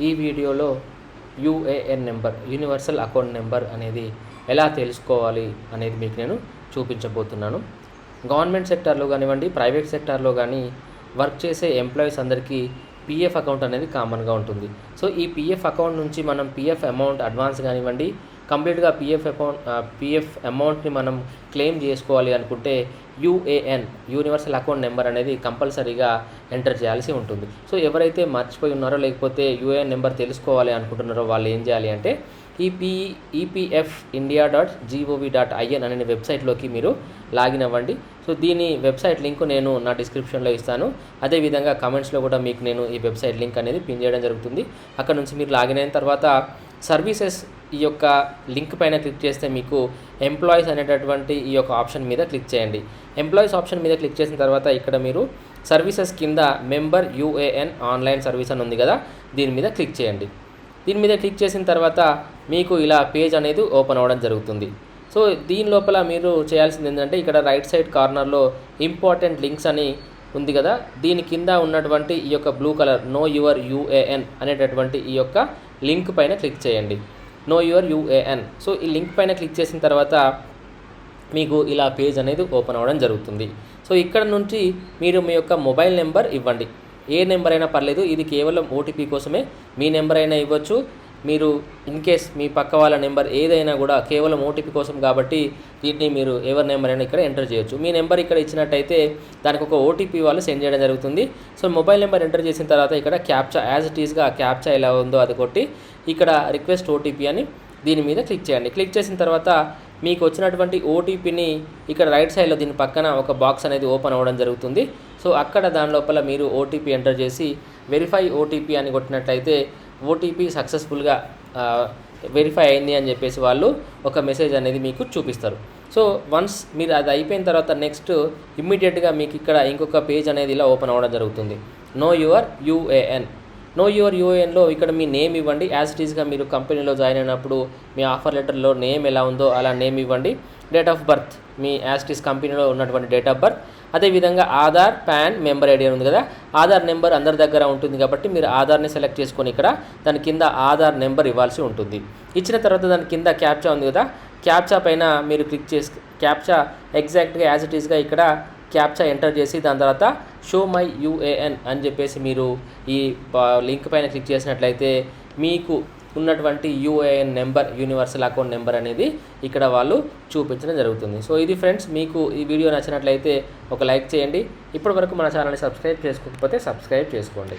ఈ వీడియోలో UAN number, universal account number అనేది ఎలా తెలుసుకోవాలి అనేది మీకు నేను చూపించబోతున్నాను. గవర్నమెంట్ సెక్టార్లో కానివ్వండి, ప్రైవేట్ సెక్టార్లో కానీ వర్క్ చేసే ఎంప్లాయీస్ అందరికీ పీఎఫ్ అకౌంట్ అనేది కామన్గా ఉంటుంది. సో ఈ పీఎఫ్ అకౌంట్ నుంచి మనం పీఎఫ్ అమౌంట్ అడ్వాన్స్ కానివ్వండి, కంప్లీట్గా పీఎఫ్ అమౌంట్ని మనం క్లెయిమ్ చేసుకోవాలి అనుకుంటే యూఏఎన్, యూనివర్సల్ అకౌంట్ నెంబర్ అనేది కంపల్సరీగా ఎంటర్ చేయాల్సి ఉంటుంది. సో ఎవరైతే మర్చిపోయి ఉన్నారో లేకపోతే యూఏఎన్ నెంబర్ తెలుసుకోవాలి అనుకుంటున్నారో వాళ్ళు ఏం చేయాలి అంటే EPFindia.gov.in అనే వెబ్సైట్లోకి మీరు లాగిన్ అవ్వండి. సో దీని వెబ్సైట్ లింక్ నేను నా డిస్క్రిప్షన్లో ఇస్తాను. అదేవిధంగా కమెంట్స్లో కూడా మీకు నేను ఈ వెబ్సైట్ లింక్ అనేది పిన్ చేయడం జరుగుతుంది. అక్కడ నుంచి మీరు లాగిన్ అయిన తర్వాత సర్వీసెస్ ఈ యొక్క లింక్ పైన క్లిక్ చేస్తే మీకు ఎంప్లాయీస్ అనేటటువంటి ఈ యొక్క ఆప్షన్ మీద క్లిక్ చేయండి. ఎంప్లాయీస్ ఆప్షన్ మీద క్లిక్ చేసిన తర్వాత ఇక్కడ మీరు సర్వీసెస్ కింద మెంబర్ యూఏఎన్ ఆన్లైన్ సర్వీస్ అని ఉంది కదా, దీని మీద క్లిక్ చేయండి. దీని మీద క్లిక్ చేసిన తర్వాత మీకు ఇలా పేజ్ అనేది ఓపెన్ అవ్వడం జరుగుతుంది. సో దీని లోపల మీరు చేయాల్సింది ఏంటంటే ఇక్కడ రైట్ సైడ్ కార్నర్లో ఇంపార్టెంట్ లింక్స్ అని ఉంది కదా, దీని కింద ఉన్నటువంటి ఈ యొక్క blue colour know your UAN అనేటటువంటి ఈ యొక్క లింక్ పైన క్లిక్ చేయండి. Know your UAN. సో ఈ లింక్ పైన క్లిక్ చేసిన తర్వాత మీకు ఇలా పేజ్ అనేది ఓపెన్ అవ్వడం జరుగుతుంది. సో ఇక్కడ నుంచి మీరు మీ యొక్క మొబైల్ నెంబర్ ఇవ్వండి. ఏ నెంబర్ అయినా పర్లేదు, ఇది కేవలం ఓటీపీ కోసమే. మీ నెంబర్ అయినా ఇవ్వచ్చు, మీరు ఇన్ కేస్ మీ పక్క వాళ్ళ నెంబర్ ఏదైనా కూడా కేవలం ఓటీపీ కోసం కాబట్టి దీన్ని మీరు ఎవరి నెంబర్ అయినా ఇక్కడ ఎంటర్ చేయొచ్చు. మీ నెంబర్ ఇక్కడ ఇచ్చినట్టయితే దానికి ఒక ఓటీపీ వాళ్ళు సెండ్ చేయడం జరుగుతుంది. సో మొబైల్ నెంబర్ ఎంటర్ చేసిన తర్వాత ఇక్కడ క్యాప్చా, యాజ్ ఇట్ ఈస్గా క్యాప్చా ఎలా ఉందో అది కొట్టి ఇక్కడ రిక్వెస్ట్ ఓటీపీ అని దీని మీద క్లిక్ చేయండి. క్లిక్ చేసిన తర్వాత మీకు వచ్చినటువంటి ఓటీపీని ఇక్కడ రైట్ సైడ్లో దీని పక్కన ఒక బాక్స్ అనేది ఓపెన్ అవ్వడం జరుగుతుంది. సో అక్కడ దాని లోపల మీరు ఓటీపీ ఎంటర్ చేసి వెరిఫై ఓటీపీ అని కొట్టినట్లయితే ఓటీపీ సక్సెస్ఫుల్గా వెరిఫై అయింది అని చెప్పేసి వాళ్ళు ఒక మెసేజ్ అనేది మీకు చూపిస్తారు. సో వన్స్ మీరు అది అయిపోయిన తర్వాత నెక్స్ట్ ఇమ్మీడియట్గా మీకు ఇక్కడ ఇంకొక పేజ్ అనేది ఇలా ఓపెన్ అవ్వడం జరుగుతుంది. Know your UAN. Know your యూఏఎన్లో ఇక్కడ మీ నేమ్ ఇవ్వండి. యాజ్ ఇట్ ఈస్గా మీరు కంపెనీలో జాయిన్ అయినప్పుడు మీ ఆఫర్ లెటర్లో నేమ్ ఎలా ఉందో అలా నేమ్ ఇవ్వండి. Date of birth, me as it is కంపెనీలో ఉన్నటువంటి డేట్ ఆఫ్ బర్త్. అదేవిధంగా ఆధార్, పాన్, మెంబర్ ఐడి ఉంది కదా, ఆధార్ నెంబర్ అందరి దగ్గర ఉంటుంది కాబట్టి మీరు ఆధార్ని సెలెక్ట్ చేసుకొని ఇక్కడ దాని కింద ఆధార్ నెంబర్ ఇవ్వాల్సి ఉంటుంది. ఇచ్చిన తర్వాత దాని కింద క్యాప్చా ఉంది కదా, క్యాప్చా పైన మీరు క్లిక్ చేసి క్యాప్చా ఎగ్జాక్ట్గా యాజ్ ఇట్ ఈస్గా ఇక్కడ క్యాప్చా ఎంటర్ చేసి దాని తర్వాత షో మై యూఏఎన్ అని చెప్పేసి మీరు ఈ లింక్ పైన క్లిక్ చేసినట్లయితే మీకు ఉన్నటువంటి UAN number, universal account number అనేది ఇక్కడ వాళ్ళు చూపించడం జరుగుతుంది. సో ఇది ఫ్రెండ్స్, మీకు ఈ వీడియో నచ్చినట్లయితే ఒక లైక్ చేయండి. ఇప్పటివరకు మన ఛానల్ని సబ్స్క్రైబ్ చేసుకోకపోతే సబ్స్క్రైబ్ చేసుకోండి.